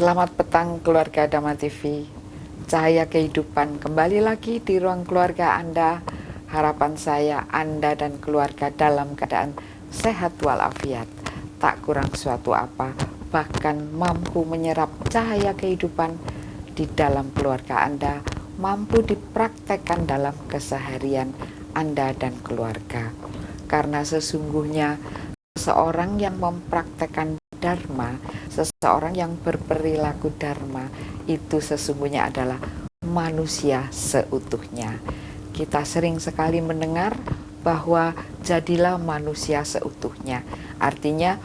Selamat petang keluarga Dhamma TV. Cahaya kehidupan kembali lagi di ruang keluarga Anda. Harapan saya Anda dan keluarga dalam keadaan sehat walafiat, tak kurang suatu apa, bahkan mampu menyerap cahaya kehidupan di dalam keluarga Anda, mampu dipraktekkan dalam keseharian Anda dan keluarga. Karena sesungguhnya seseorang yang mempraktekkan Dharma, seseorang yang berperilaku Dharma, itu sesungguhnya adalah manusia seutuhnya. Kita sering sekali mendengar bahwa jadilah manusia seutuhnya. Artinya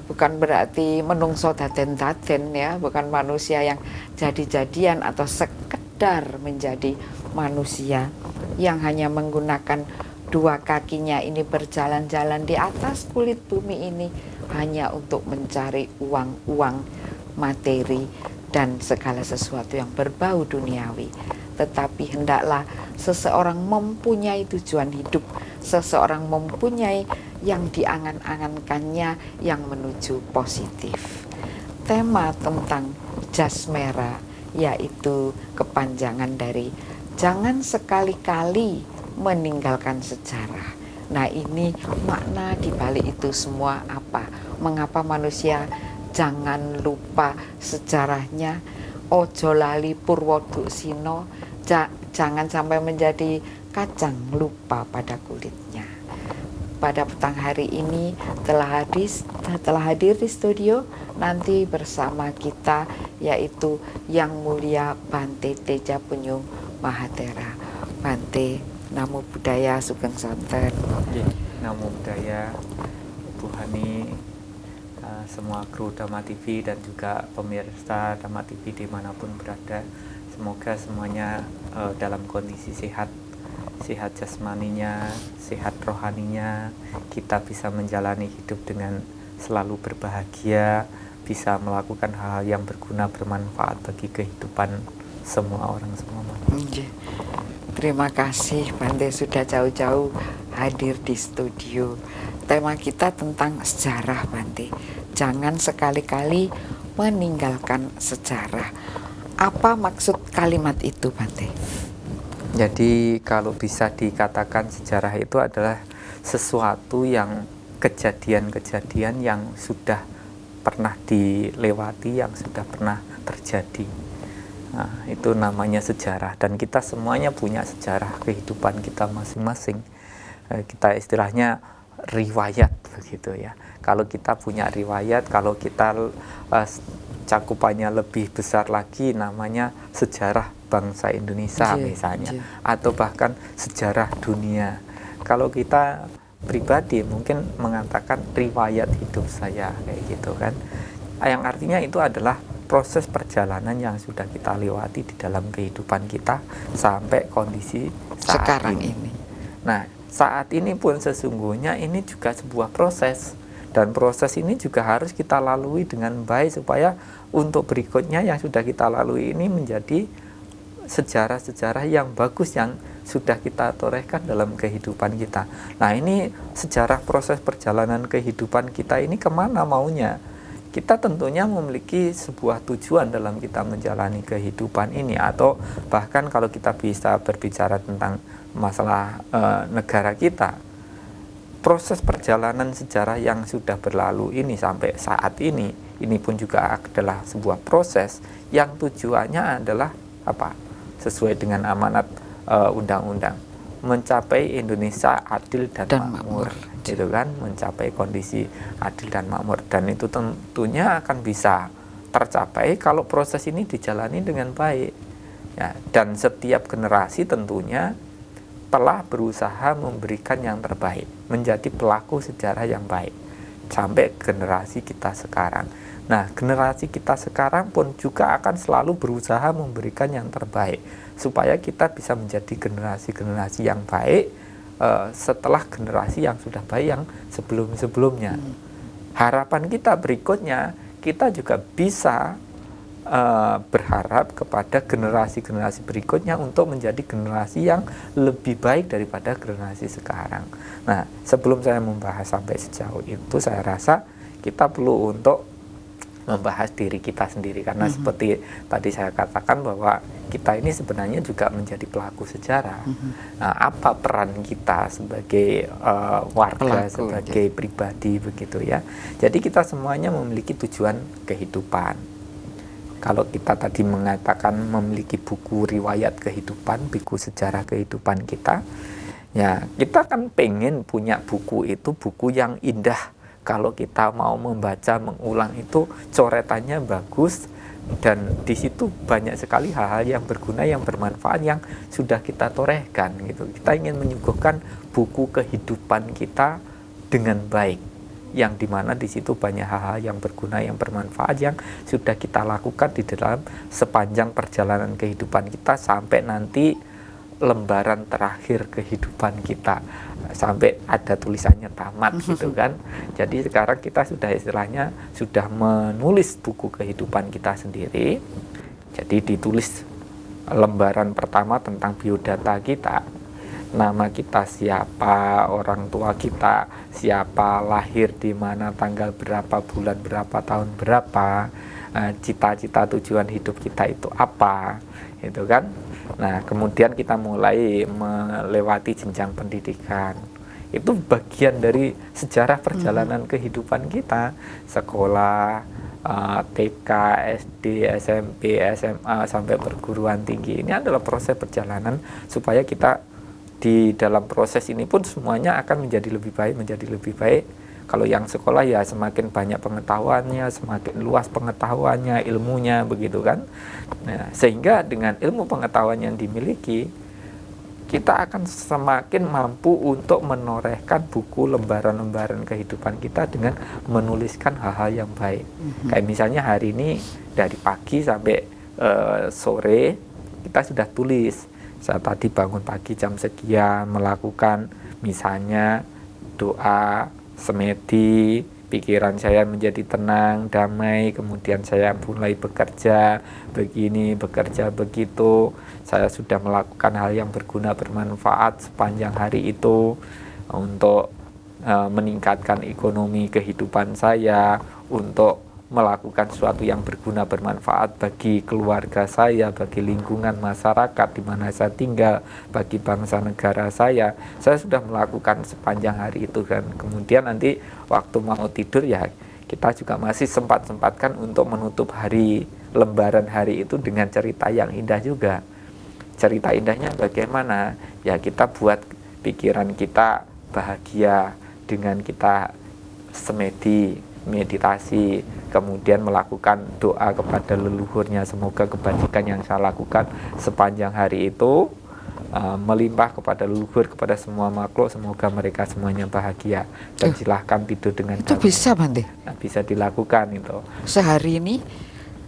bukan berarti menungso daden-daden ya, bukan manusia yang jadi-jadian atau sekedar menjadi manusia yang hanya menggunakan dua kakinya ini berjalan-jalan di atas kulit bumi ini hanya untuk mencari uang-uang, materi, dan segala sesuatu yang berbau duniawi. Tetapi hendaklah seseorang mempunyai tujuan hidup, seseorang mempunyai yang diangan-angankannya yang menuju positif. Tema tentang jasmera yaitu kepanjangan dari jangan sekali-kali meninggalkan sejarah. Nah, ini makna di balik itu semua apa? Mengapa manusia jangan lupa sejarahnya? Ojo lali purwoduk sino, jangan sampai menjadi kacang lupa pada kulitnya. Pada petang hari ini telah hadir di studio nanti bersama kita yaitu Yang Mulia Bante Teja Punyung Mahatera. Bante, Namo Buddhaya, Sugeng Sonten. Namo Buddhaya, Bu Hani, semua kru Dhamma TV dan juga pemirsa Dhamma TV dimanapun berada. Semoga semuanya dalam kondisi sehat, sehat jasmaninya, sehat rohaninya. Kita bisa menjalani hidup dengan selalu berbahagia, bisa melakukan hal yang berguna, bermanfaat bagi kehidupan semua orang, semua manusia. Terima kasih Bante sudah jauh-jauh hadir di studio. Tema kita tentang sejarah, Bante. Jangan sekali-kali meninggalkan sejarah. Apa maksud kalimat itu, Bante? Jadi kalau bisa dikatakan sejarah itu adalah sesuatu yang kejadian-kejadian yang sudah pernah dilewati, yang sudah pernah terjadi. Nah, itu namanya sejarah, dan kita semuanya punya sejarah kehidupan kita masing-masing. Kita istilahnya riwayat begitu ya. Kalau kita punya riwayat, kalau kita cakupannya lebih besar lagi, namanya sejarah bangsa Indonesia misalnya, atau bahkan sejarah dunia. Kalau kita pribadi mungkin mengatakan riwayat hidup saya kayak gitu kan, yang artinya itu adalah proses perjalanan yang sudah kita lewati di dalam kehidupan kita sampai kondisi sekarang ini. Nah, saat ini pun sesungguhnya ini juga sebuah proses, dan proses ini juga harus kita lalui dengan baik supaya untuk berikutnya yang sudah kita lalui ini menjadi sejarah-sejarah yang bagus yang sudah kita torehkan dalam kehidupan kita. Nah, ini sejarah proses perjalanan kehidupan kita ini kemana maunya? Kita tentunya memiliki sebuah tujuan dalam kita menjalani kehidupan ini, atau bahkan kalau kita bisa berbicara tentang masalah negara kita, proses perjalanan sejarah yang sudah berlalu ini sampai saat ini pun juga adalah sebuah proses yang tujuannya adalah apa? Sesuai dengan amanat undang-undang, mencapai Indonesia adil dan makmur. Gitu kan, mencapai kondisi adil dan makmur, dan itu tentunya akan bisa tercapai kalau proses ini dijalani dengan baik ya, dan setiap generasi tentunya telah berusaha memberikan yang terbaik, menjadi pelaku sejarah yang baik sampai generasi kita sekarang. Nah, generasi kita sekarang pun juga akan selalu berusaha memberikan yang terbaik supaya kita bisa menjadi generasi-generasi yang baik setelah generasi yang sudah baik yang sebelum-sebelumnya. Harapan kita berikutnya, kita juga bisa berharap kepada generasi-generasi berikutnya untuk menjadi generasi yang lebih baik daripada generasi sekarang. Nah, sebelum saya membahas sampai sejauh itu, saya rasa kita perlu untuk membahas diri kita sendiri, karena seperti tadi saya katakan bahwa kita ini sebenarnya juga menjadi pelaku sejarah. Nah, apa peran kita sebagai warga, sebagai pribadi begitu ya. Jadi kita semuanya memiliki tujuan kehidupan. Kalau kita tadi mengatakan memiliki buku riwayat kehidupan, buku sejarah kehidupan kita, ya kita kan pengen punya buku itu, buku yang indah. Kalau kita mau membaca, mengulang itu coretannya bagus, dan di situ banyak sekali hal-hal yang berguna, yang bermanfaat, yang sudah kita torehkan gitu. Kita ingin menyuguhkan buku kehidupan kita dengan baik, yang dimana di situ banyak hal-hal yang berguna, yang bermanfaat, yang sudah kita lakukan di dalam sepanjang perjalanan kehidupan kita sampai nanti lembaran terakhir kehidupan kita, sampai ada tulisannya tamat gitu kan. Jadi sekarang kita sudah istilahnya sudah menulis buku kehidupan kita sendiri. Jadi ditulis lembaran pertama tentang biodata kita, nama kita siapa, orang tua kita siapa, lahir di mana, tanggal berapa, bulan berapa, tahun berapa, cita-cita tujuan hidup kita itu apa, itu kan. Nah, kemudian kita mulai melewati jenjang pendidikan. Itu bagian dari sejarah perjalanan kehidupan kita. Sekolah, TK, SD, SMP, SMA, sampai perguruan tinggi. Ini adalah proses perjalanan supaya kita di dalam proses ini pun semuanya akan menjadi lebih baik, menjadi lebih baik. Kalau yang sekolah ya semakin banyak pengetahuannya, semakin luas pengetahuannya, ilmunya, begitu kan. Nah, sehingga dengan ilmu pengetahuan yang dimiliki, kita akan semakin mampu untuk menorehkan buku lembaran-lembaran kehidupan kita dengan menuliskan hal-hal yang baik. Kayak misalnya hari ini dari pagi sampai sore kita sudah tulis. Saya tadi bangun pagi jam sekian, melakukan misalnya doa, semedi, pikiran saya menjadi tenang, damai, kemudian saya mulai bekerja begini, bekerja begitu. Saya sudah melakukan hal yang berguna, bermanfaat sepanjang hari itu untuk meningkatkan ekonomi kehidupan saya, untuk melakukan sesuatu yang berguna, bermanfaat bagi keluarga saya, bagi lingkungan masyarakat di mana saya tinggal, bagi bangsa negara saya sudah melakukan sepanjang hari itu kan. Kemudian nanti waktu mau tidur ya kita juga masih sempatkan untuk menutup hari, lembaran hari itu dengan cerita yang indah juga. Cerita indahnya bagaimana? Ya kita buat pikiran kita bahagia dengan kita semedi, meditasi, kemudian melakukan doa kepada leluhurnya, semoga kebajikan yang saya lakukan sepanjang hari itu melimpah kepada leluhur, kepada semua makhluk, semoga mereka semuanya bahagia, dan silahkan tidur dengan itu damai. Bisa Bante? Nah, bisa dilakukan itu.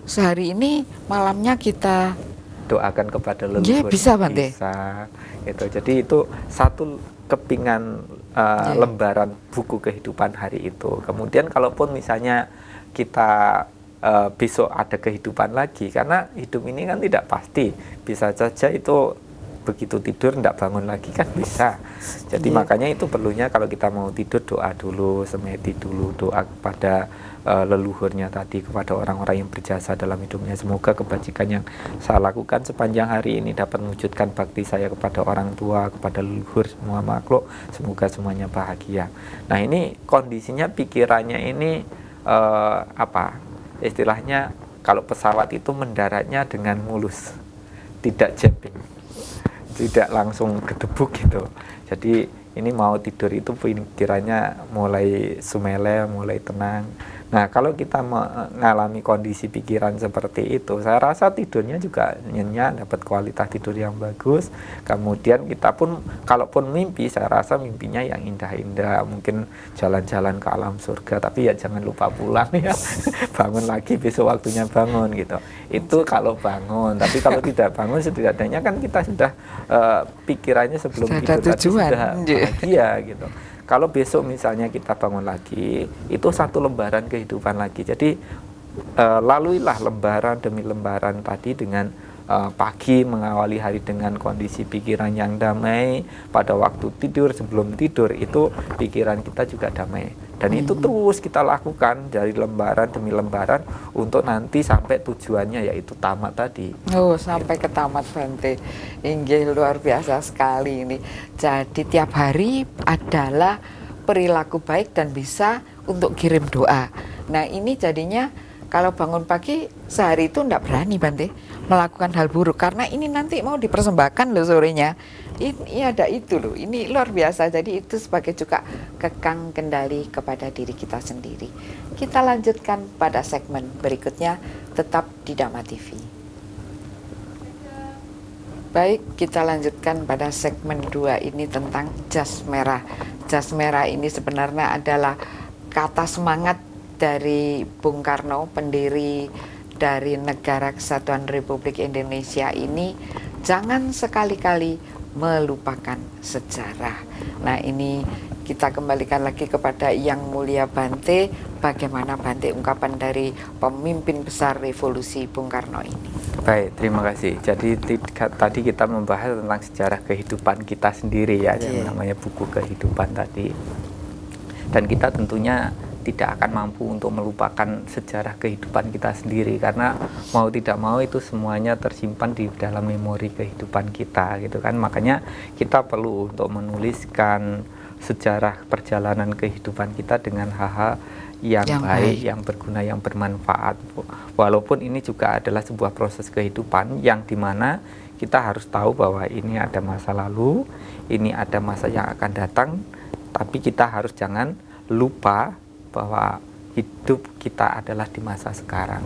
Sehari ini malamnya kita doakan kepada leluhur. Bisa Bante? Bisa. Itu. Jadi itu satu kepingan lembaran buku kehidupan hari itu. Kemudian kalaupun misalnya kita besok ada kehidupan lagi, karena hidup ini kan tidak pasti, bisa saja itu begitu tidur tidak bangun lagi kan bisa. Jadi makanya itu perlunya kalau kita mau tidur doa dulu, semedi dulu, doa kepada leluhurnya tadi, kepada orang-orang yang berjasa dalam hidupnya. Semoga kebajikan yang saya lakukan sepanjang hari ini dapat mewujudkan bakti saya kepada orang tua, kepada leluhur, semua makhluk, semoga semuanya bahagia. Nah, ini kondisinya pikirannya ini istilahnya kalau pesawat itu mendaratnya dengan mulus, tidak jabbing, tidak langsung gedebuk gitu. Jadi ini mau tidur itu pikirannya mulai sumele, mulai tenang. Nah, kalau kita mengalami kondisi pikiran seperti itu, saya rasa tidurnya juga nyenyak, dapat kualitas tidur yang bagus. Kemudian kita pun, kalaupun mimpi, saya rasa mimpinya yang indah-indah, mungkin jalan-jalan ke alam surga, tapi ya jangan lupa pulang ya, bangun lagi besok waktunya bangun gitu. Itu kalau bangun, tapi kalau tidak bangun setidaknya kan kita sudah pikirannya sebelum tidur tadi sudah bahagia gitu. Kalau besok misalnya kita bangun lagi, itu satu lembaran kehidupan lagi. Jadi laluilah lembaran demi lembaran tadi dengan pagi mengawali hari dengan kondisi pikiran yang damai. Pada waktu tidur, sebelum tidur itu pikiran kita juga damai. Dan itu terus kita lakukan dari lembaran demi lembaran untuk nanti sampai tujuannya yaitu tamat tadi. Oh, sampai ke tamat Bante. Inggih, luar biasa sekali ini. Jadi tiap hari adalah perilaku baik dan bisa untuk kirim doa. Nah, ini jadinya kalau bangun pagi sehari itu enggak berani Bante melakukan hal buruk karena ini nanti mau dipersembahkan loh sorenya. Ini ada itu loh, ini luar biasa. Jadi itu sebagai juga kekang kendali kepada diri kita sendiri. Kita lanjutkan pada segmen berikutnya, tetap di Dhamma TV. Baik, kita lanjutkan pada segmen 2 ini tentang jas merah. Jas merah ini sebenarnya adalah kata semangat dari Bung Karno, pendiri dari Negara Kesatuan Republik Indonesia ini. Jangan sekali-kali melupakan sejarah. Nah, ini kita kembalikan lagi kepada Yang Mulia Bante. Bagaimana Bante ungkapan dari pemimpin besar revolusi Bung Karno ini? Baik, terima kasih. Jadi tadi kita membahas tentang sejarah kehidupan kita sendiri ya, yang namanya buku kehidupan tadi. Dan kita tentunya tidak akan mampu untuk melupakan sejarah kehidupan kita sendiri, karena mau tidak mau itu semuanya tersimpan di dalam memori kehidupan kita gitu kan. Makanya kita perlu untuk menuliskan sejarah perjalanan kehidupan kita dengan hal-hal yang baik, yang berguna, yang bermanfaat. Walaupun ini juga adalah sebuah proses kehidupan yang dimana kita harus tahu bahwa ini ada masa lalu, ini ada masa yang akan datang, tapi kita harus jangan lupa bahwa hidup kita adalah di masa sekarang.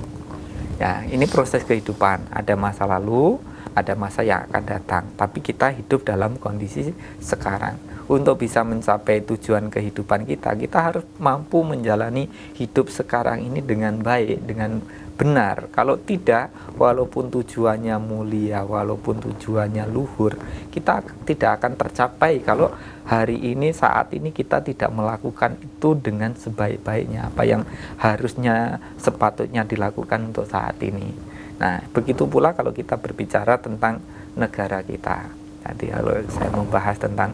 Ya, ini proses kehidupan. Ada masa lalu, ada masa yang akan datang. Tapi kita hidup dalam kondisi sekarang. Untuk bisa mencapai tujuan kehidupan kita, kita harus mampu menjalani hidup sekarang ini dengan baik, dengan benar. Kalau tidak, walaupun tujuannya mulia, walaupun tujuannya luhur, kita tidak akan tercapai kalau hari ini, saat ini kita tidak melakukan itu dengan sebaik-baiknya, apa yang harusnya sepatutnya dilakukan untuk saat ini. Nah, begitu pula kalau kita berbicara tentang negara kita. Jadi kalau saya membahas tentang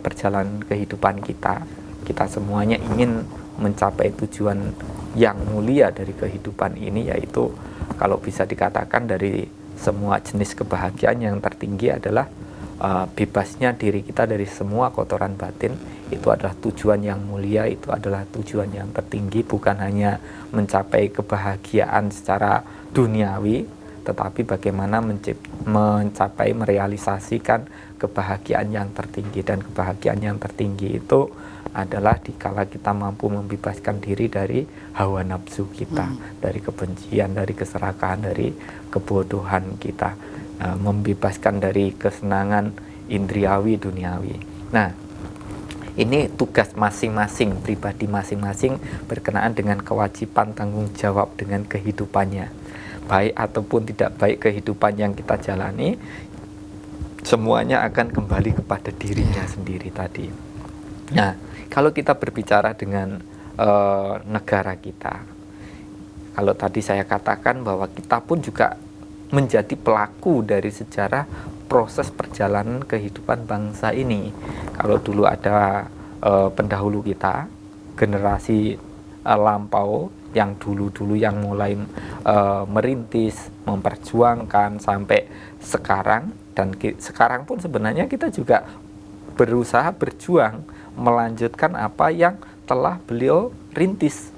perjalanan kehidupan kita, kita semuanya ingin mencapai tujuan yang mulia dari kehidupan ini, yaitu kalau bisa dikatakan dari semua jenis kebahagiaan yang tertinggi adalah bebasnya diri kita dari semua kotoran batin. Itu adalah tujuan yang mulia, itu adalah tujuan yang tertinggi, bukan hanya mencapai kebahagiaan secara duniawi, tetapi bagaimana mencapai, merealisasikan kebahagiaan yang tertinggi. Dan kebahagiaan yang tertinggi itu adalah dikala kita mampu membebaskan diri dari hawa nafsu kita, dari kebencian, dari keserakahan, dari kebodohan kita, membebaskan dari kesenangan indriawi duniawi. Nah, ini tugas masing-masing, pribadi masing-masing berkenaan dengan kewajiban tanggung jawab dengan kehidupannya. Baik ataupun tidak baik kehidupan yang kita jalani, semuanya akan kembali kepada dirinya sendiri tadi. Nah, kalau kita berbicara dengan negara kita, kalau tadi saya katakan bahwa kita pun juga menjadi pelaku dari sejarah proses perjalanan kehidupan bangsa ini. Kalau dulu ada pendahulu kita, generasi lampau yang dulu-dulu yang mulai merintis, memperjuangkan sampai sekarang, dan sekarang pun sebenarnya kita juga berusaha berjuang melanjutkan apa yang telah beliau rintis.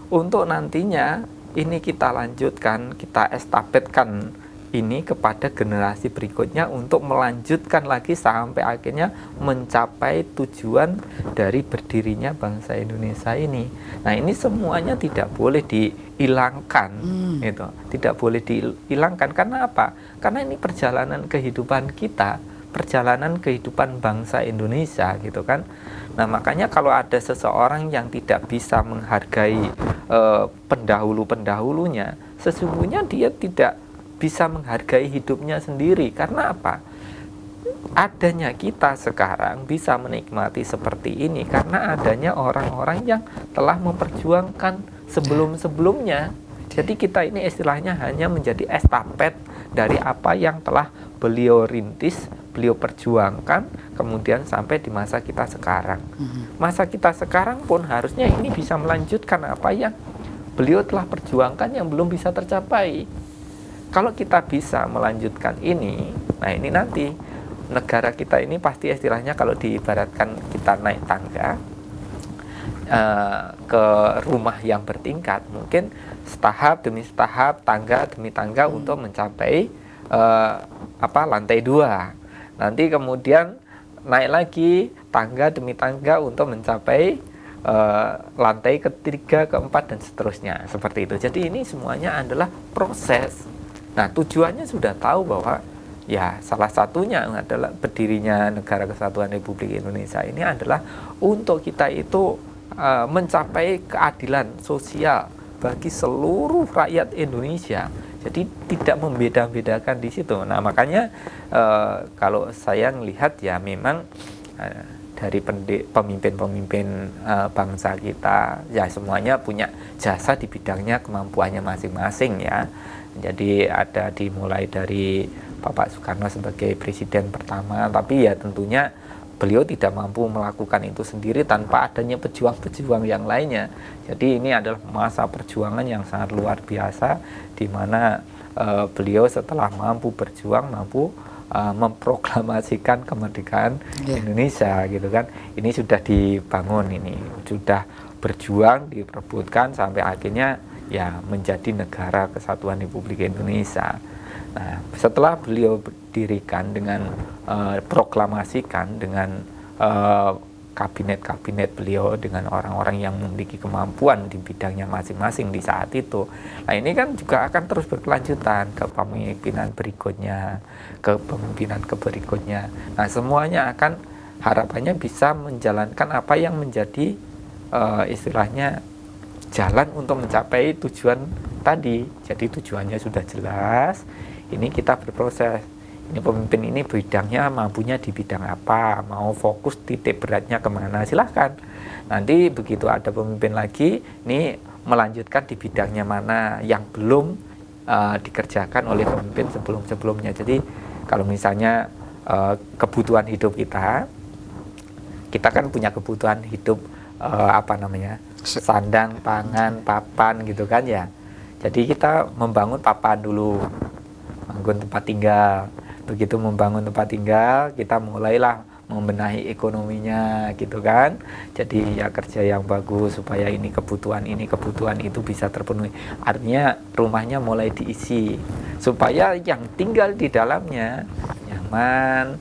Untuk nantinya ini kita lanjutkan, kita estafetkan ini kepada generasi berikutnya untuk melanjutkan lagi sampai akhirnya mencapai tujuan dari berdirinya bangsa Indonesia ini. Nah, ini semuanya tidak boleh dihilangkan, gitu. Tidak boleh dihilangkan. Karena apa? Karena ini perjalanan kehidupan kita, perjalanan kehidupan bangsa Indonesia, gitu kan. Nah, makanya kalau ada seseorang yang tidak bisa menghargai pendahulu-pendahulunya, sesungguhnya dia tidak bisa menghargai hidupnya sendiri. Karena apa? Adanya kita sekarang bisa menikmati seperti ini karena adanya orang-orang yang telah memperjuangkan sebelum-sebelumnya. Jadi kita ini istilahnya hanya menjadi estafet dari apa yang telah beliau rintis, beliau perjuangkan, kemudian sampai di masa kita sekarang. Masa kita sekarang pun harusnya ini bisa melanjutkan apa yang beliau telah perjuangkan yang belum bisa tercapai. Kalau kita bisa melanjutkan ini, nah ini nanti negara kita ini pasti istilahnya kalau diibaratkan kita naik tangga ke rumah yang bertingkat, mungkin setahap demi setahap, tangga demi tangga untuk mencapai lantai 2. Nanti kemudian naik lagi tangga demi tangga untuk mencapai lantai ketiga, keempat, dan seterusnya, seperti itu. Jadi ini semuanya adalah proses. Nah, tujuannya sudah tahu bahwa ya salah satunya adalah berdirinya Negara Kesatuan Republik Indonesia ini adalah untuk kita itu mencapai keadilan sosial bagi seluruh rakyat Indonesia. Jadi tidak membeda-bedakan di situ. Nah, makanya kalau saya melihat ya memang dari pemimpin-pemimpin bangsa kita ya semuanya punya jasa di bidangnya, kemampuannya masing-masing ya. Jadi ada dimulai dari Bapak Soekarno sebagai presiden pertama, tapi ya tentunya beliau tidak mampu melakukan itu sendiri tanpa adanya pejuang-pejuang yang lainnya. Jadi ini adalah masa perjuangan yang sangat luar biasa, di mana beliau setelah mampu berjuang, mampu memproklamasikan kemerdekaan Indonesia gitu kan. Ini sudah dibangun, ini sudah berjuang, diperebutkan sampai akhirnya ya menjadi Negara Kesatuan Republik Indonesia. Nah, setelah beliau dirikan dengan proklamasikan dengan kabinet-kabinet beliau dengan orang-orang yang memiliki kemampuan di bidangnya masing-masing di saat itu. Nah, ini kan juga akan terus berkelanjutan ke pemimpinan berikutnya, ke pemimpinan berikutnya. Nah, semuanya akan harapannya bisa menjalankan apa yang menjadi istilahnya jalan untuk mencapai tujuan tadi. Jadi tujuannya sudah jelas. Ini kita berproses. Ini pemimpin ini bidangnya mampunya di bidang apa, mau fokus titik beratnya kemana, silahkan. Nanti begitu ada pemimpin lagi, ini melanjutkan di bidangnya mana yang belum dikerjakan oleh pemimpin sebelum-sebelumnya. Jadi kalau misalnya kebutuhan hidup kita kan punya kebutuhan hidup sandang, pangan, papan gitu kan ya. Jadi kita membangun papan dulu, membangun tempat tinggal. Begitu membangun tempat tinggal, kita mulailah membenahi ekonominya gitu kan. Jadi ya kerja yang bagus supaya ini kebutuhan itu bisa terpenuhi. Artinya rumahnya mulai diisi supaya yang tinggal di dalamnya nyaman,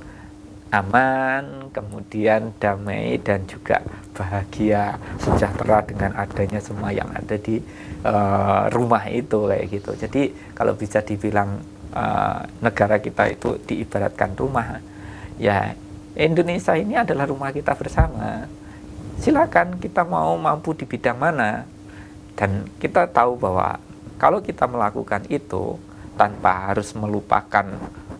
aman, kemudian damai dan juga bahagia, sejahtera dengan adanya semua yang ada di rumah itu kayak gitu. Jadi kalau bisa dibilang negara kita itu diibaratkan rumah, ya Indonesia ini adalah rumah kita bersama. Silakan kita mau mampu di bidang mana, dan kita tahu bahwa kalau kita melakukan itu tanpa harus melupakan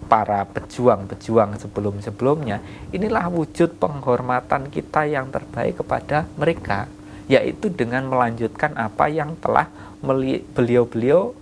para pejuang-pejuang sebelum-sebelumnya, inilah wujud penghormatan kita yang terbaik kepada mereka, yaitu dengan melanjutkan apa yang telah beliau-beliau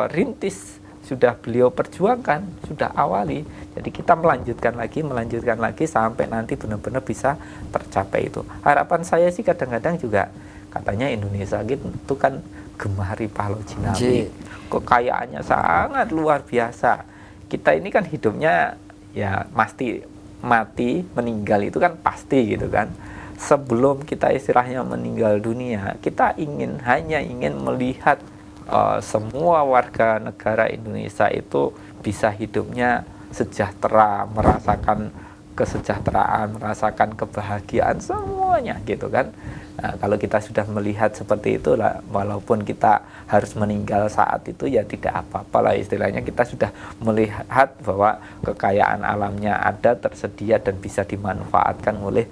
rintis, sudah beliau perjuangkan, sudah awali. Jadi kita melanjutkan lagi sampai nanti benar-benar bisa tercapai itu. Harapan saya sih kadang-kadang juga katanya Indonesia gitu kan gemari Palo Jinami, kekayaannya sangat luar biasa. Kita ini kan hidupnya ya pasti mati, meninggal itu kan pasti gitu kan. Sebelum kita istilahnya meninggal dunia, kita hanya ingin melihat semua warga negara Indonesia itu bisa hidupnya sejahtera, merasakan kesejahteraan, merasakan kebahagiaan semuanya gitu kan. Nah, kalau kita sudah melihat seperti itu lah, walaupun kita harus meninggal saat itu ya tidak apa-apa lah, istilahnya kita sudah melihat bahwa kekayaan alamnya ada, tersedia dan bisa dimanfaatkan oleh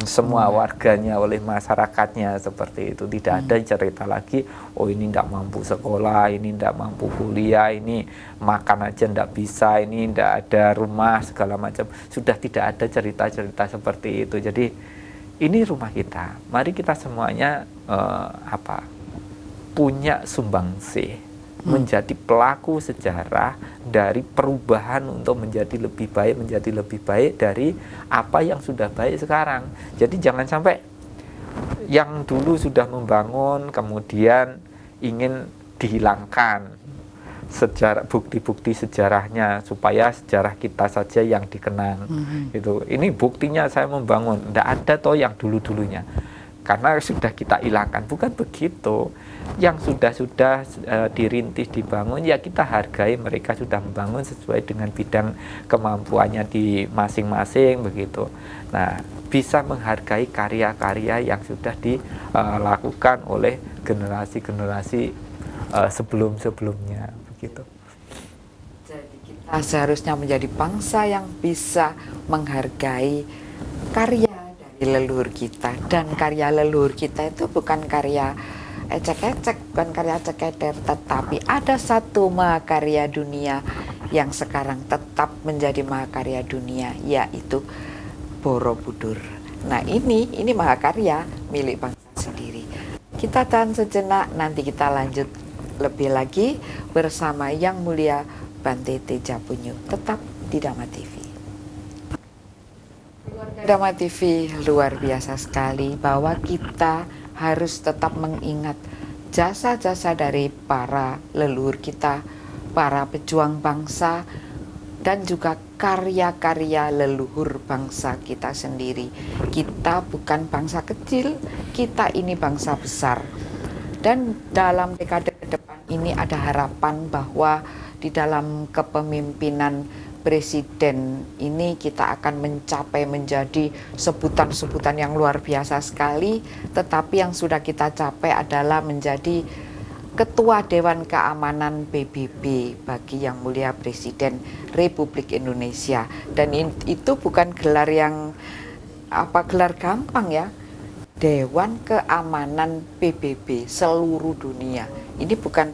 semua warganya, oleh masyarakatnya, seperti itu. Tidak ada cerita lagi, oh ini tidak mampu sekolah, ini tidak mampu kuliah, ini makan aja tidak bisa, ini tidak ada rumah, segala macam. Sudah tidak ada cerita-cerita seperti itu. Jadi ini rumah kita. Mari kita semuanya punya sumbangsih menjadi pelaku sejarah dari perubahan untuk menjadi lebih baik dari apa yang sudah baik sekarang. Jadi jangan sampai yang dulu sudah membangun kemudian ingin dihilangkan sejarah, bukti-bukti sejarahnya, supaya sejarah kita saja yang dikenang. Itu ini buktinya saya membangun, tidak ada toh yang dulu-dulunya karena sudah kita hilangkan. Bukan begitu, yang sudah dirintis, dibangun, ya kita hargai, mereka sudah membangun sesuai dengan bidang kemampuannya di masing-masing begitu. Nah, bisa menghargai karya-karya yang sudah dilakukan oleh generasi-generasi sebelum-sebelumnya begitu. Jadi kita seharusnya menjadi bangsa yang bisa menghargai karya dari leluhur kita, dan karya leluhur kita itu bukan karya ecek-ecek, bukan karya cekeder, tetapi ada satu mahakarya dunia yang sekarang tetap menjadi mahakarya dunia, yaitu Borobudur. Nah, ini mahakarya milik bangsa sendiri. Kita tahan sejenak, nanti kita lanjut lebih lagi bersama Yang Mulia Bante Tejapunyo, tetap di Dhamma TV. Keluarga Dhamma TV, luar biasa sekali bahwa kita harus tetap mengingat jasa-jasa dari para leluhur kita, para pejuang bangsa, dan juga karya-karya leluhur bangsa kita sendiri. Kita bukan bangsa kecil, kita ini bangsa besar. Dan dalam dekade ke depan ini ada harapan bahwa di dalam kepemimpinan presiden ini kita akan mencapai menjadi sebutan-sebutan yang luar biasa sekali. Tetapi yang sudah kita capai adalah menjadi Ketua Dewan Keamanan PBB bagi Yang Mulia Presiden Republik Indonesia. Dan itu bukan gelar yang gelar gampang ya. Dewan Keamanan PBB seluruh dunia. Ini bukan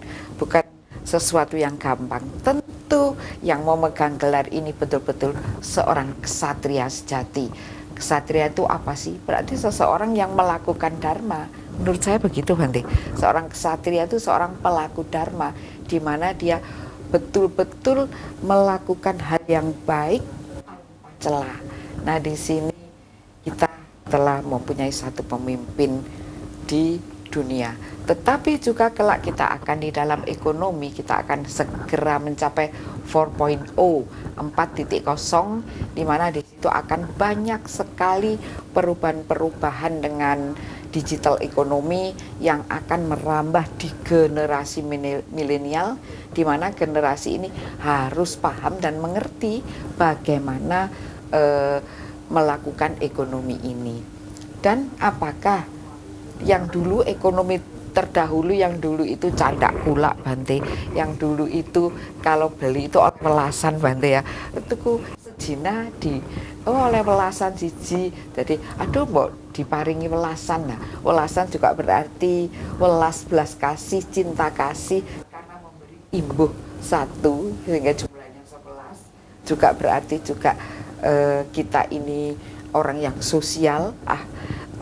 sesuatu yang gampang. Tentu yang memegang gelar ini betul-betul seorang ksatria sejati. Ksatria itu apa sih? Berarti seseorang yang melakukan dharma. Menurut saya begitu, Bante. Seorang ksatria itu seorang pelaku dharma, di mana dia betul-betul melakukan hal yang baik tanpa celah. Nah, di sini kita telah mempunyai satu pemimpin di dunia. Tetapi juga kelak kita akan di dalam ekonomi, kita akan segera mencapai 4.0, 4.0, di mana di situ akan banyak sekali perubahan-perubahan dengan digital ekonomi yang akan merambah di generasi milenial, di mana generasi ini harus paham dan mengerti bagaimana melakukan ekonomi ini. Dan apakah yang dulu ekonomi terdahulu, yang dulu itu candak kulak, Bante, yang dulu itu kalau beli itu oleh welasan, Bante ya, itu ku sejina oleh welasan siji, jadi aduh mbok diparingi welasan. Nah, welasan juga berarti welas belas kasih, cinta kasih, karena memberi imbuh satu sehingga jumlahnya 11, juga berarti juga kita ini orang yang sosial,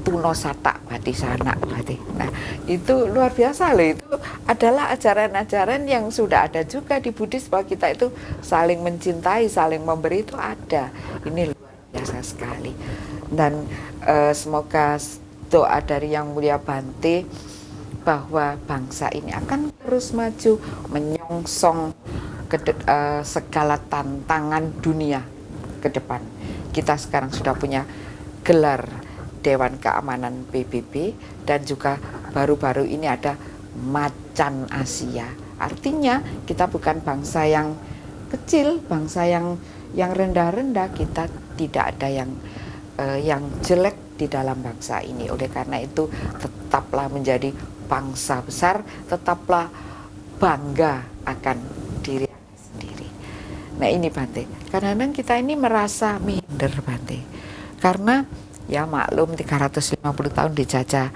tuno satak bati sanak bati. Nah, itu luar biasa loh. Itu adalah ajaran-ajaran yang sudah ada juga di Buddhis, bahwa kita itu saling mencintai, saling memberi, itu ada. Ini luar biasa sekali. Dan semoga doa dari Yang Mulia Bante bahwa bangsa ini akan terus maju menyongsong segala tantangan dunia ke depan. Kita sekarang sudah punya gelar Dewan Keamanan PBB, dan juga baru-baru ini ada Macan Asia. Artinya kita bukan bangsa yang kecil, bangsa yang rendah-rendah. Kita tidak ada yang jelek di dalam bangsa ini. Oleh karena itu tetaplah menjadi bangsa besar, tetaplah bangga akan diri sendiri. Nah, ini Bante, kadang-kadang kita ini merasa minder, Bante, karena ya maklum 350 tahun dijajah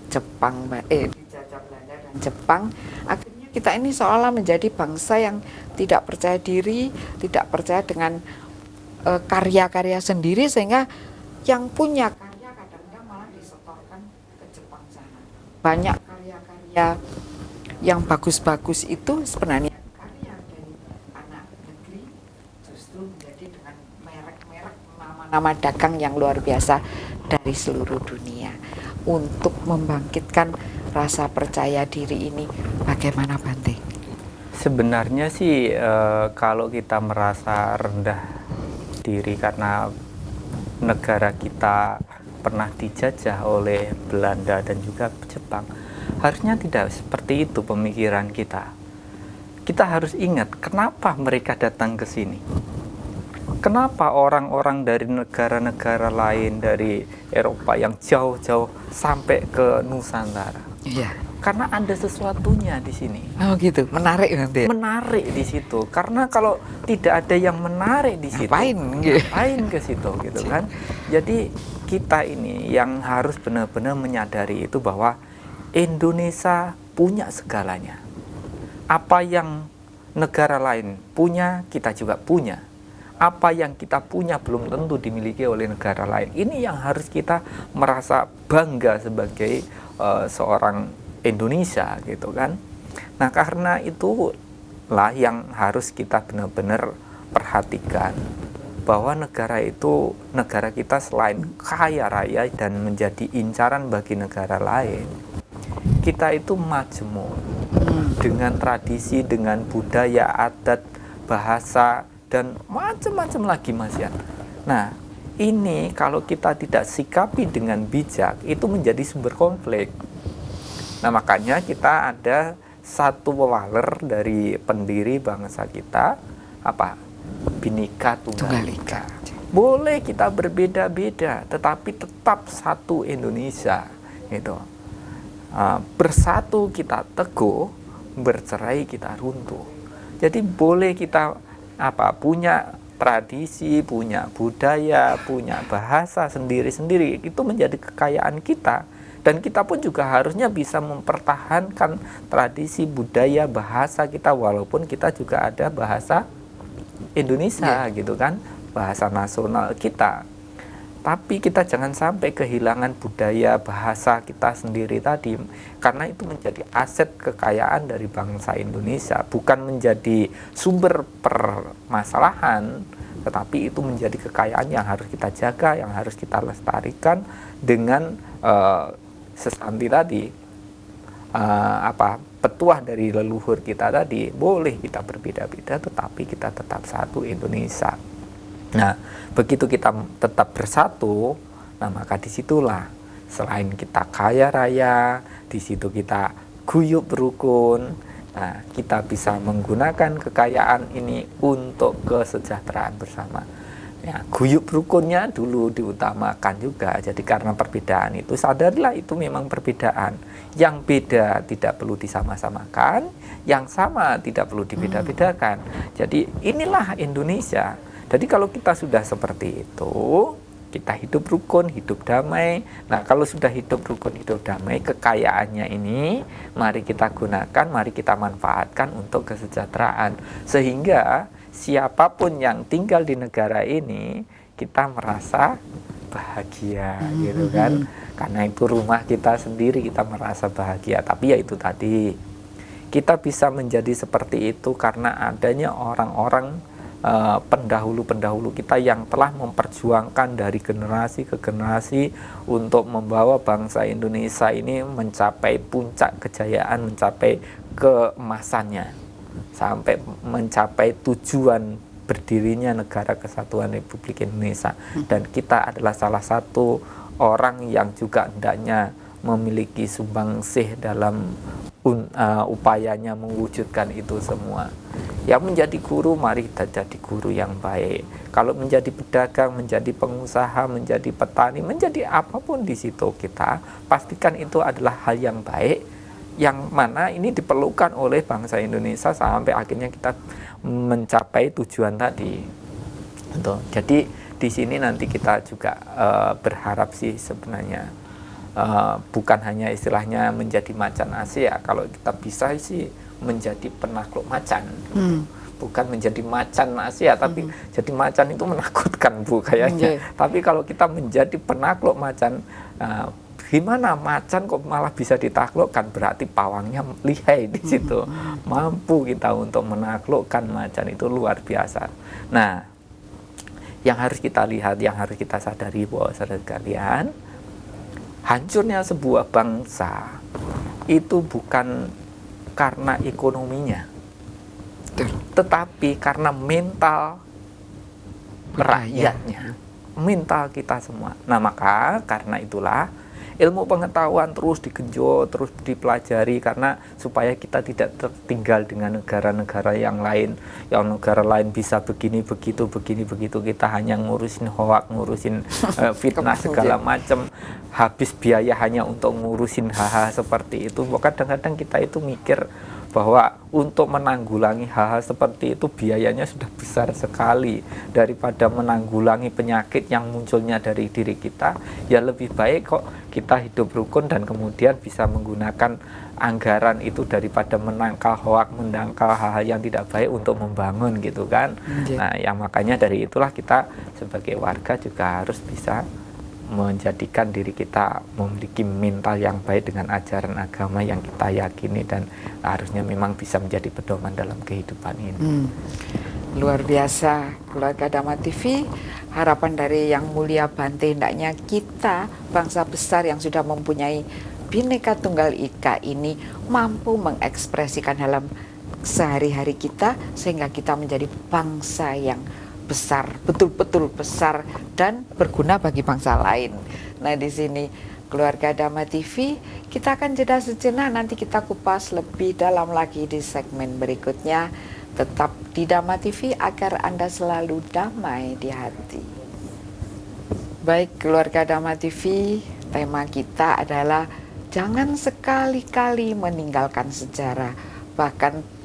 Jepang, dijajah Belanda dan Jepang. Akhirnya kita ini seolah menjadi bangsa yang tidak percaya diri, tidak percaya dengan karya-karya sendiri, sehingga yang punya karya kadang-kadang malah disetorkan ke Jepang sana. Banyak karya-karya yang bagus-bagus itu sebenarnya karya dari anak negeri justru menjadi dengan merek-merek nama-nama dagang yang luar biasa dari seluruh dunia. Untuk membangkitkan rasa percaya diri ini, bagaimana Bante? Sebenarnya sih kalau kita merasa rendah diri karena negara kita pernah dijajah oleh Belanda dan juga Jepang, harusnya tidak seperti itu pemikiran kita. Kita harus ingat kenapa mereka datang ke sini. Kenapa orang-orang dari negara-negara lain, dari Eropa yang jauh-jauh sampai ke Nusantara? Iya. Karena ada sesuatunya di sini. Oh gitu, menarik nanti. Menarik di situ. Karena kalau tidak ada yang menarik di situ, ngapain ke situ gitu kan? Jadi kita ini yang harus benar-benar menyadari itu bahwa Indonesia punya segalanya. Apa yang negara lain punya, kita juga punya. Apa yang kita punya belum tentu dimiliki oleh negara lain. Ini yang harus kita merasa bangga sebagai seorang Indonesia gitu kan. Nah karena itulah yang harus kita benar-benar perhatikan, bahwa negara itu, negara kita selain kaya raya dan menjadi incaran bagi negara lain, kita itu majemuk dengan tradisi, dengan budaya, adat, bahasa, dan macam-macam lagi Mas Yan. Nah ini kalau kita tidak sikapi dengan bijak, itu menjadi sumber konflik. Nah makanya kita ada satu waler dari pendiri bangsa kita, apa? Bhinneka Tunggal Ika. Boleh kita berbeda-beda, tetapi tetap satu Indonesia. Gitu. Bersatu kita teguh, bercerai kita runtuh. Jadi boleh kita punya tradisi, punya budaya, punya bahasa sendiri-sendiri, itu menjadi kekayaan kita. Dan kita pun juga harusnya bisa mempertahankan tradisi, budaya, bahasa kita, walaupun kita juga ada bahasa Indonesia gitu kan, bahasa nasional kita. Tapi kita jangan sampai kehilangan budaya, bahasa kita sendiri tadi, karena itu menjadi aset kekayaan dari bangsa Indonesia, bukan menjadi sumber permasalahan, tetapi itu menjadi kekayaan yang harus kita jaga, yang harus kita lestarikan dengan sesanti tadi, petuah dari leluhur kita tadi. Boleh kita berbeda-beda, tetapi kita tetap satu Indonesia. Nah, begitu kita tetap bersatu, nah maka disitulah selain kita kaya raya, di situ kita guyub rukun, nah kita bisa menggunakan kekayaan ini untuk kesejahteraan bersama. Ya, guyub rukunnya dulu diutamakan juga. Jadi karena perbedaan itu, sadarilah itu memang perbedaan. Yang beda tidak perlu disama-samakan, yang sama tidak perlu dibeda-bedakan. Jadi inilah Indonesia. Jadi kalau kita sudah seperti itu, kita hidup rukun, hidup damai. Nah kalau sudah hidup rukun, hidup damai, kekayaannya ini mari kita gunakan, mari kita manfaatkan untuk kesejahteraan. Sehingga siapapun yang tinggal di negara ini, kita merasa bahagia gitu kan. Karena itu rumah kita sendiri, kita merasa bahagia. Tapi ya itu tadi, kita bisa menjadi seperti itu karena adanya orang-orang pendahulu-pendahulu kita yang telah memperjuangkan dari generasi ke generasi untuk membawa bangsa Indonesia ini mencapai puncak kejayaan, mencapai keemasannya, sampai mencapai tujuan berdirinya Negara Kesatuan Republik Indonesia. Dan kita adalah salah satu orang yang juga hendaknya memiliki sumbangsih dalam upayanya mewujudkan itu semua. Yang menjadi guru, mari kita jadi guru yang baik. Kalau menjadi pedagang, menjadi pengusaha, menjadi petani, menjadi apapun di situ kita, pastikan itu adalah hal yang baik, yang mana ini diperlukan oleh bangsa Indonesia sampai akhirnya kita mencapai tujuan tadi. Jadi di sini nanti kita juga berharap sih sebenarnya bukan hanya istilahnya menjadi macan Asia. Kalau kita bisa sih menjadi penakluk macan, bukan menjadi macan Asia, tapi jadi macan itu menakutkan Bu kayaknya. Tapi kalau kita menjadi penakluk macan, gimana macan kok malah bisa ditaklukkan, berarti pawangnya lihai di situ. Mampu kita untuk menaklukkan macan, itu luar biasa. Nah, yang harus kita lihat, yang harus kita sadari bahwa saudara sekalian, hancurnya sebuah bangsa itu bukan karena ekonominya, tetapi karena mental rakyatnya, mental kita semua. Nah, maka karena itulah ilmu pengetahuan terus digenjot, terus dipelajari, karena supaya kita tidak tertinggal dengan negara-negara yang lain. Yang negara lain bisa begini begitu, kita hanya ngurusin hoak, ngurusin fitnah segala macam, habis biaya hanya untuk ngurusin hal-hal seperti itu. Kadang-kadang kita itu mikir bahwa untuk menanggulangi hal-hal seperti itu biayanya sudah besar sekali, daripada menanggulangi penyakit yang munculnya dari diri kita. Ya lebih baik kok kita hidup rukun dan kemudian bisa menggunakan anggaran itu daripada menangkal hoak, menangkal hal-hal yang tidak baik untuk membangun, gitu kan. Nah, yang makanya dari itulah kita sebagai warga juga harus bisa menjadikan diri kita memiliki mental yang baik dengan ajaran agama yang kita yakini, dan harusnya memang bisa menjadi pedoman dalam kehidupan ini. Luar biasa, keluarga Dhamma TV. Harapan dari Yang Mulia Bante, hendaknya kita bangsa besar yang sudah mempunyai Bhinneka Tunggal Ika ini mampu mengekspresikan dalam sehari-hari kita, sehingga kita menjadi bangsa yang besar, betul-betul besar dan berguna bagi bangsa lain. Nah, di sini keluarga Dhamma TV, kita akan jeda sejenak, nanti kita kupas lebih dalam lagi di segmen berikutnya. Tetap di Dhamma TV agar Anda selalu damai di hati. Baik keluarga Dhamma TV, tema kita adalah jangan sekali-kali meninggalkan sejarah. Bahkan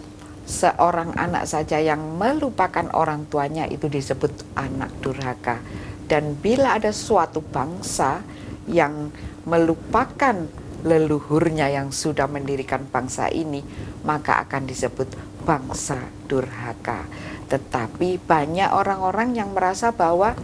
seorang anak saja yang melupakan orang tuanya itu disebut anak durhaka. Dan bila ada suatu bangsa yang melupakan leluhurnya yang sudah mendirikan bangsa ini, maka akan disebut bangsa durhaka. Tetapi banyak orang-orang yang merasa bahwa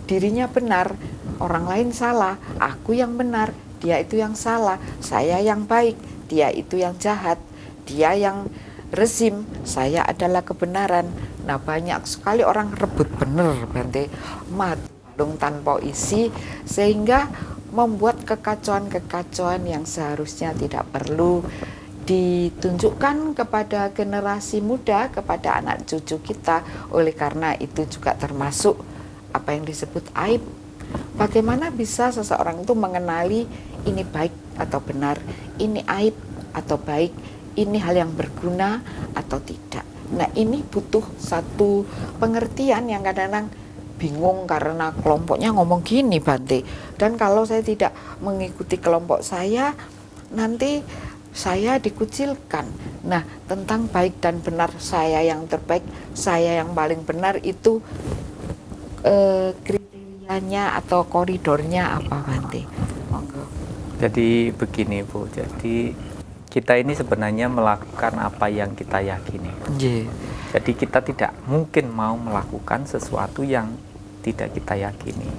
dirinya benar, orang lain salah, aku yang benar, dia itu yang salah, saya yang baik, dia itu yang jahat, dia yang rezim, saya adalah kebenaran. Nah, banyak sekali orang rebut benar, Bante, balung tanpa isi, sehingga membuat kekacauan-kekacauan yang seharusnya tidak perlu ditunjukkan kepada generasi muda, kepada anak cucu kita. Oleh karena itu juga termasuk apa yang disebut aib. Bagaimana bisa seseorang itu mengenali ini baik atau benar, ini aib atau baik, ini hal yang berguna atau tidak. Nah, ini butuh satu pengertian yang kadang-kadang bingung karena kelompoknya ngomong gini, Bante. Dan kalau saya tidak mengikuti kelompok saya, nanti saya dikucilkan. Nah, tentang baik dan benar, saya yang terbaik, saya yang paling benar, itu kriterianya atau koridornya apa, Bante? Monggo. Jadi begini, Bu. Jadi kita ini sebenarnya melakukan apa yang kita yakini. Jadi kita tidak mungkin mau melakukan sesuatu yang tidak kita yakini.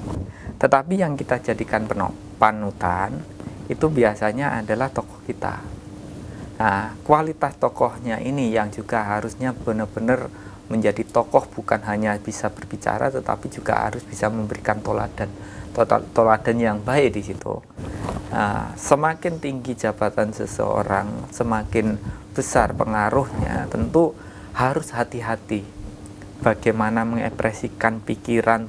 Tetapi yang kita jadikan panutan itu biasanya adalah tokoh kita. Nah, kualitas tokohnya ini yang juga harusnya benar-benar menjadi tokoh, bukan hanya bisa berbicara tetapi juga harus bisa memberikan toladan yang baik di situ. Nah, semakin tinggi jabatan seseorang, semakin besar pengaruhnya, tentu harus hati-hati bagaimana mengekspresikan pikiran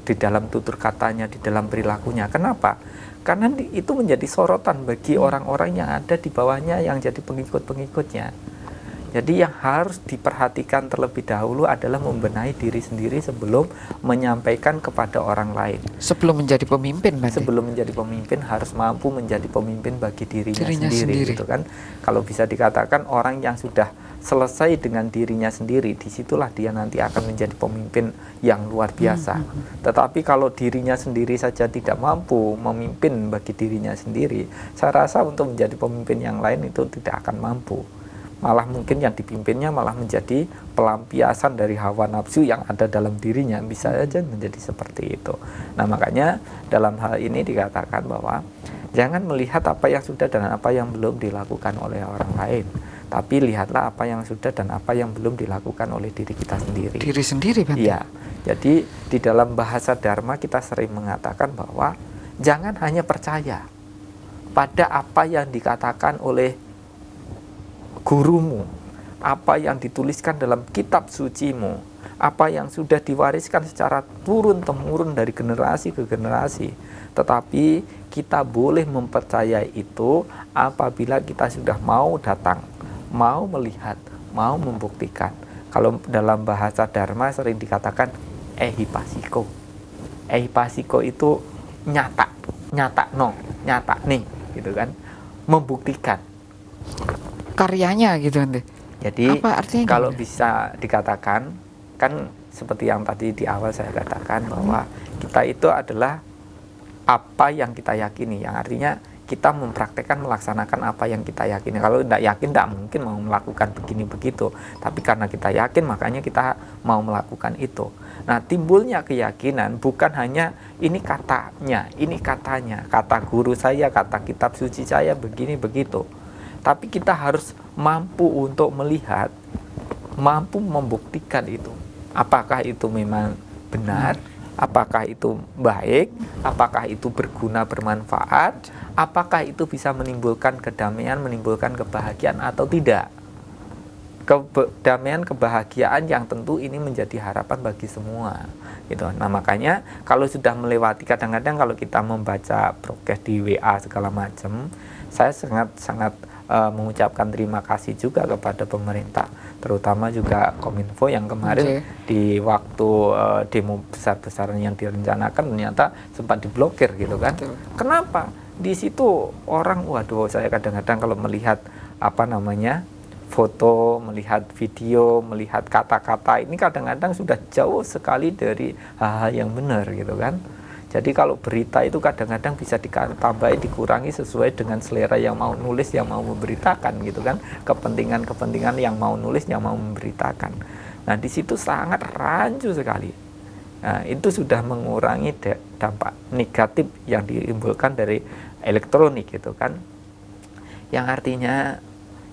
di dalam tutur katanya, di dalam perilakunya. Kenapa? Karena itu menjadi sorotan bagi orang-orang yang ada di bawahnya, yang jadi pengikut-pengikutnya. Jadi yang harus diperhatikan terlebih dahulu adalah membenahi diri sendiri sebelum menyampaikan kepada orang lain. Sebelum menjadi pemimpin, Bante. Sebelum menjadi pemimpin harus mampu menjadi pemimpin bagi dirinya sendiri, gitu kan. Kalau bisa dikatakan orang yang sudah selesai dengan dirinya sendiri, disitulah dia nanti akan menjadi pemimpin yang luar biasa. Tetapi kalau dirinya sendiri saja tidak mampu memimpin bagi dirinya sendiri, saya rasa untuk menjadi pemimpin yang lain itu tidak akan mampu. malah mungkin yang dipimpinnya malah menjadi pelampiasan dari hawa nafsu yang ada dalam dirinya, bisa saja menjadi seperti itu. Nah, makanya dalam hal ini dikatakan bahwa jangan melihat apa yang sudah dan apa yang belum dilakukan oleh orang lain, tapi lihatlah apa yang sudah dan apa yang belum dilakukan oleh diri kita sendiri. Diri sendiri, Bante. Iya. Jadi di dalam bahasa Dharma kita sering mengatakan bahwa jangan hanya percaya pada apa yang dikatakan oleh gurumu, apa yang dituliskan dalam kitab sucimu, apa yang sudah diwariskan secara turun-temurun dari generasi ke generasi. Tetapi kita boleh mempercayai itu apabila kita sudah mau datang, mau melihat, mau membuktikan. Kalau dalam bahasa Dharma sering dikatakan ehipasiko. Ehipasiko itu nyata nih, gitu kan, membuktikan Karyanya gitu, Bante. Jadi Apa artinya kalau gimana? bisa dikatakan, kan seperti yang tadi di awal saya katakan bahwa kita itu adalah apa yang kita yakini, yang artinya kita mempraktekkan, melaksanakan apa yang kita yakini. Kalau tidak yakin, tidak mungkin mau melakukan begini begitu. Tapi karena kita yakin, makanya kita mau melakukan itu. Nah, timbulnya keyakinan bukan hanya ini katanya, kata guru saya, kata kitab suci saya begini begitu. Tapi kita harus mampu untuk melihat, mampu membuktikan itu. Apakah itu memang benar, apakah itu baik, apakah itu berguna, bermanfaat, apakah itu bisa menimbulkan kedamaian, menimbulkan kebahagiaan atau tidak. Kedamaian, kebahagiaan yang tentu ini menjadi harapan bagi semua. Gitu. Nah, makanya kalau sudah melewati, kadang-kadang kalau kita membaca prokes di WA segala macam, saya sangat mengucapkan terima kasih juga kepada pemerintah, terutama juga Kominfo yang kemarin di waktu demo besar-besaran yang direncanakan ternyata sempat diblokir gitu kan. Kenapa? Di situ orang, waduh, saya kadang-kadang kalau melihat foto, melihat video, melihat kata-kata ini kadang-kadang sudah jauh sekali dari hal-hal yang benar gitu kan. Jadi kalau berita itu kadang-kadang bisa ditambahi, dikurangi sesuai dengan selera yang mau nulis, yang mau memberitakan gitu kan. Kepentingan-kepentingan yang mau nulis, yang mau memberitakan. Nah, di situ sangat rancu sekali. Nah, itu sudah mengurangi dampak negatif yang ditimbulkan dari elektronik gitu kan. Yang artinya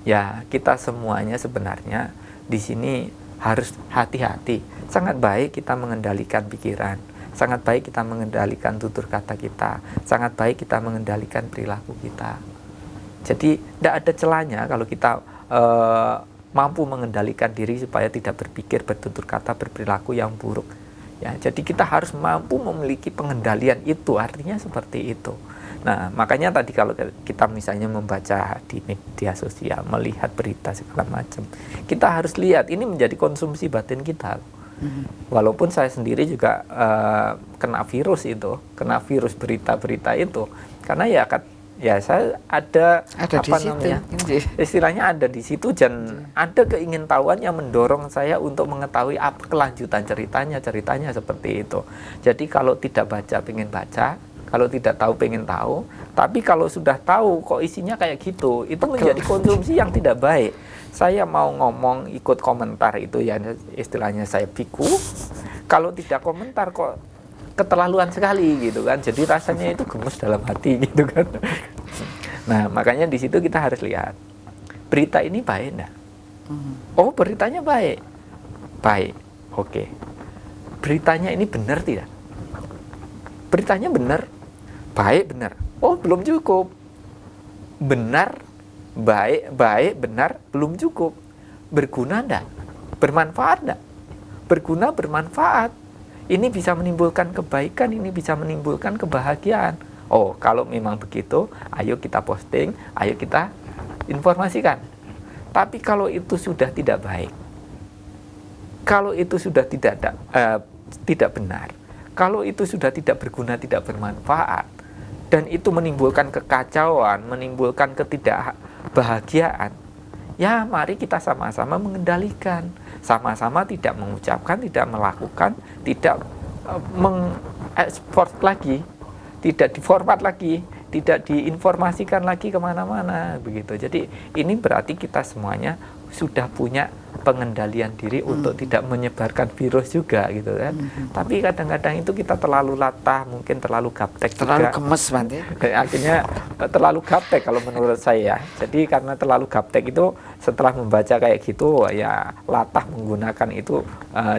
ya kita semuanya sebenarnya di sini harus hati-hati. Sangat baik kita mengendalikan pikiran. Sangat baik kita mengendalikan tutur kata kita, sangat baik kita mengendalikan perilaku kita. Jadi tidak ada celahnya kalau kita mampu mengendalikan diri supaya tidak berpikir, bertutur kata, berperilaku yang buruk. Ya, jadi kita harus mampu memiliki pengendalian itu, artinya seperti itu. Nah, makanya tadi kalau kita misalnya membaca di media sosial, melihat berita segala macam, kita harus lihat ini menjadi konsumsi batin kita. Walaupun saya sendiri juga kena virus berita-berita itu, karena ya saya ada apa namanya, istilahnya ada di situ dan ada keingintahuan yang mendorong saya untuk mengetahui apa kelanjutan ceritanya seperti itu. Jadi kalau tidak baca pengen baca, kalau tidak tahu pengen tahu, tapi kalau sudah tahu kok isinya kayak gitu, itu menjadi konsumsi yang tidak baik. Saya mau ngomong ikut komentar itu ya istilahnya saya biku. Kalau tidak komentar kok keterlaluan sekali gitu kan. Jadi rasanya itu gemes dalam hati gitu kan. Nah, makanya di situ kita harus lihat berita ini baik enggak? Oh, beritanya baik. Baik. Oke. Beritanya ini benar tidak? Beritanya benar. Baik, benar. Oh, belum cukup. Benar, baik, benar, belum cukup. Berguna enggak? Bermanfaat enggak? Berguna, bermanfaat. Ini bisa menimbulkan kebaikan, ini bisa menimbulkan kebahagiaan. Oh, kalau memang begitu, ayo kita posting, ayo kita informasikan. Tapi kalau itu sudah tidak baik, kalau itu sudah tidak benar, kalau itu sudah tidak berguna, tidak bermanfaat, dan itu menimbulkan kekacauan, menimbulkan ketidakbahagiaan, ya mari kita sama-sama mengendalikan, sama-sama tidak mengucapkan, tidak melakukan, tidak mengekspor lagi, tidak diformat lagi, tidak diinformasikan lagi kemana-mana begitu. Jadi ini berarti kita semuanya sudah punya pengendalian diri untuk tidak menyebarkan virus juga gitu kan. Tapi kadang-kadang itu kita terlalu latah, mungkin terlalu gaptek Terlalu juga. gemes Bante. Akhirnya terlalu gaptek kalau menurut saya. Jadi karena terlalu gaptek itu setelah membaca kayak gitu ya latah menggunakan itu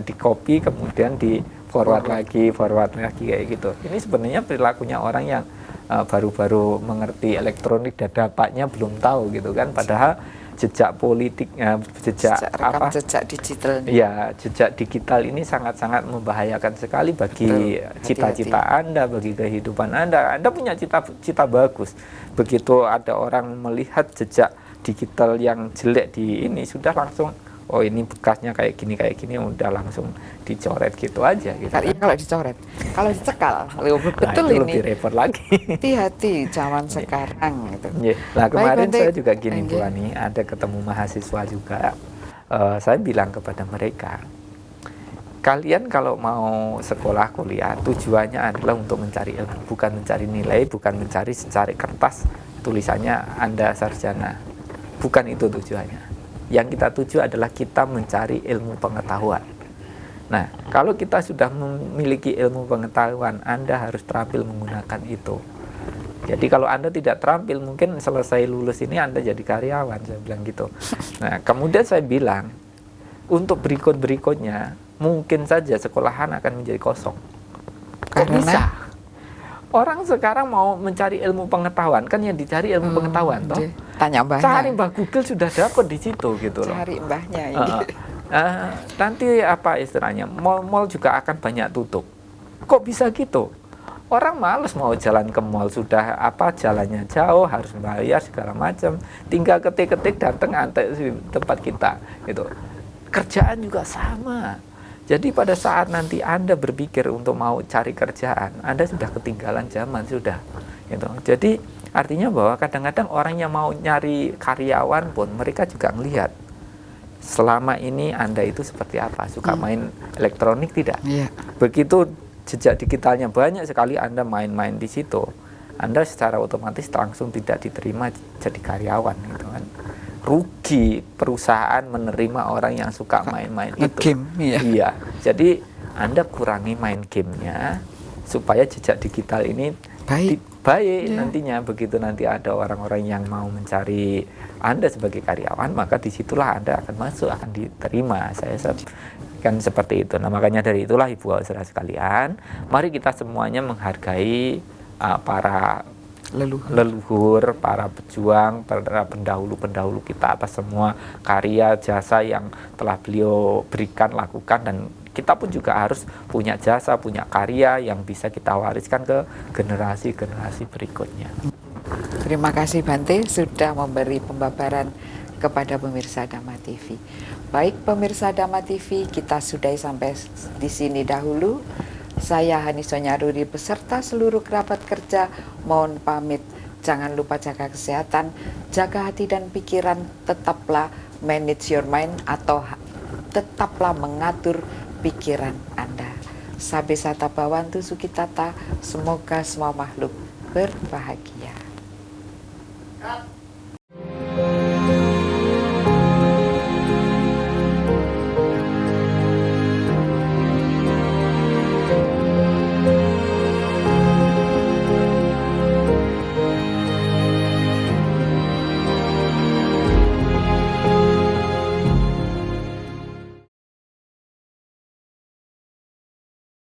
di copy kemudian di forward lagi kayak gitu. Ini sebenarnya perilakunya orang yang baru-baru mengerti elektronik dan dampaknya belum tahu gitu kan. Padahal jejak politiknya, jejak digital. Ya, jejak digital ini sangat-sangat membahayakan sekali bagi cita-cita Anda, bagi kehidupan Anda. Anda punya cita-cita bagus. Begitu ada orang melihat jejak digital yang jelek di ini, sudah langsung, oh ini bekasnya kayak gini, udah langsung dicoret gitu aja. Gitu kan. Kalau dicoret, kalau dicekal, betul itu ini. Lebih repot lagi. Hati-hati zaman sekarang. Gitu. Nah kemarin Baik, saya juga gini Bu Ani, ada ketemu mahasiswa juga, saya bilang kepada mereka, kalian kalau mau sekolah kuliah tujuannya adalah untuk mencari ilmu, bukan mencari nilai, bukan mencari secari kertas tulisannya Anda sarjana, bukan itu tujuannya. Yang kita tuju adalah kita mencari ilmu pengetahuan. Nah, kalau kita sudah memiliki ilmu pengetahuan, Anda harus terampil menggunakan itu. Jadi kalau Anda tidak terampil, mungkin selesai lulus ini Anda jadi karyawan, saya bilang gitu. Nah, kemudian saya bilang, untuk berikut-berikutnya, mungkin saja sekolahan akan menjadi kosong. Kok bisa? Orang sekarang mau mencari ilmu pengetahuan, kan yang dicari ilmu pengetahuan, toh? Tanya mbahnya. Cari Mbah Google sudah dapat di situ gitu loh. Cari mbahnya ini. Nanti apa istilahnya, mal-mal juga akan banyak tutup. Kok bisa gitu? Orang males mau jalan ke mall, sudah jalannya jauh, harus bayar segala macam. Tinggal ketik-ketik datang antek di tempat kita gitu. Kerjaan juga sama. Jadi pada saat nanti Anda berpikir untuk mau cari kerjaan, Anda sudah ketinggalan zaman sudah. Gitu. Jadi artinya bahwa kadang-kadang orang yang mau nyari karyawan pun mereka juga melihat selama ini Anda itu seperti apa, suka main elektronik tidak? Begitu jejak digitalnya banyak sekali Anda main-main di situ, Anda secara otomatis langsung tidak diterima jadi karyawan gitu kan. Rugi perusahaan menerima orang yang suka main-main itu. Iya. Jadi Anda kurangi main gamenya supaya jejak digital ini baik nantinya. Begitu nanti ada orang-orang yang mau mencari Anda sebagai karyawan, maka disitulah Anda akan masuk, akan diterima. Saya kan seperti itu. Nah makanya dari itulah Ibu saudara sekalian, mari kita semuanya menghargai para leluhur, para pejuang, para pendahulu-pendahulu kita atas semua karya jasa yang telah beliau berikan, lakukan, dan kita pun juga harus punya jasa, punya karya yang bisa kita wariskan ke generasi-generasi berikutnya. Terima kasih Bante sudah memberi pembabaran kepada pemirsa Dhamma TV. Baik pemirsa Dhamma TV, kita sudahi sampai di sini dahulu. Saya Hani Sonyaruri beserta seluruh kerabat kerja mohon pamit. Jangan lupa jaga kesehatan, jaga hati dan pikiran, tetaplah manage your mind atau tetaplah mengatur pikiran Anda. Sabe sata bawantu sukitata, semoga semua makhluk berbahagia.